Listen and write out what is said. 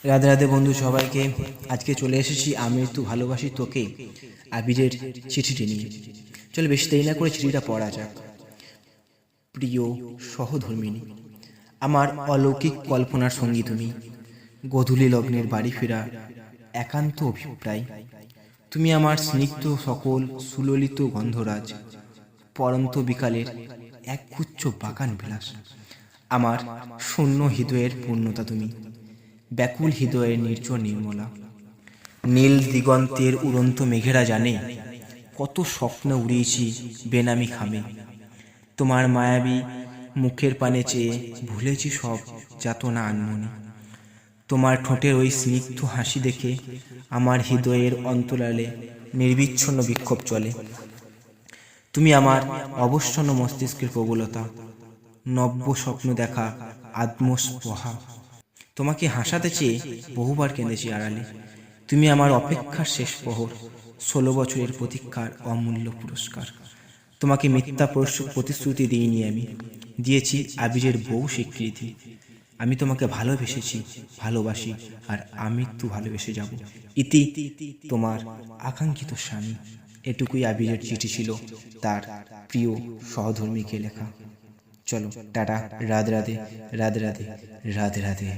রাধে রাধে বন্ধু সবাইকে। আজকে চলে এসেছি আমি একটু ভালোবাসি তোকে আবিরের চিঠিটি নিয়ে। চলো বেশি দেরি না করে চিঠিটা পড়া যাক। প্রিয় সহধর্মিণী, আমার অলৌকিক কল্পনার সঙ্গী তুমি, গধূলি লগ্নের বাড়ি ফেরা একান্ত অভিপ্রায়। তুমি আমার স্নিগ্ধ সকল সুললিত গন্ধরাজ, পরন্ত বিকালের এক গুচ্ছ বাগান বিলাস। আমার শূন্য হৃদয়ের পূর্ণতা তুমি, ব্যাকুল হৃদয়ের নির্জন নির্মলা। নীল দিগন্তের উড়ন্ত মেঘেরা জানে কত স্বপ্ন উড়িয়েছি বেনামি খামে। তোমার মায়াবী মুখের পানে চেয়ে ভুলেছি সব যাতনা আনমনে। তোমার ঠোঁটের ওই স্নিগ্ধ হাসি দেখে আমার হৃদয়ের অন্তরালে নির্বিচ্ছন্ন বিক্ষোভ চলে। তুমি আমার অবসন্ন মস্তিষ্কের প্রবলতা, নব্য স্বপ্ন দেখা আত্মস্পহা। তোমাকে হাসাতে চেয়ে বহুবার কেঁদেছি আড়ালে। তুমি আমার অপেক্ষার শেষ প্রহর, 16 বছরের প্রতীক্ষার অমূল্য পুরস্কার। তোমাকে মিথ্যা প্রতিশ্রুতি দিইনি, আমি দিয়েছি আবিরের বহু স্বীকৃতি। আমি তোমাকে ভালোবেসেছি, ভালোবাসি, আর আমৃত্যু ভালোবেসে যাব। ইতি তোমার আকাঙ্ক্ষিত স্বামী। এটুকুই আবিরের চিঠি ছিল তার প্রিয় সহধর্মীকে লেখা। চলো টাটা, রাধে রাধে, রাধে রাধে, রাধে রাধে।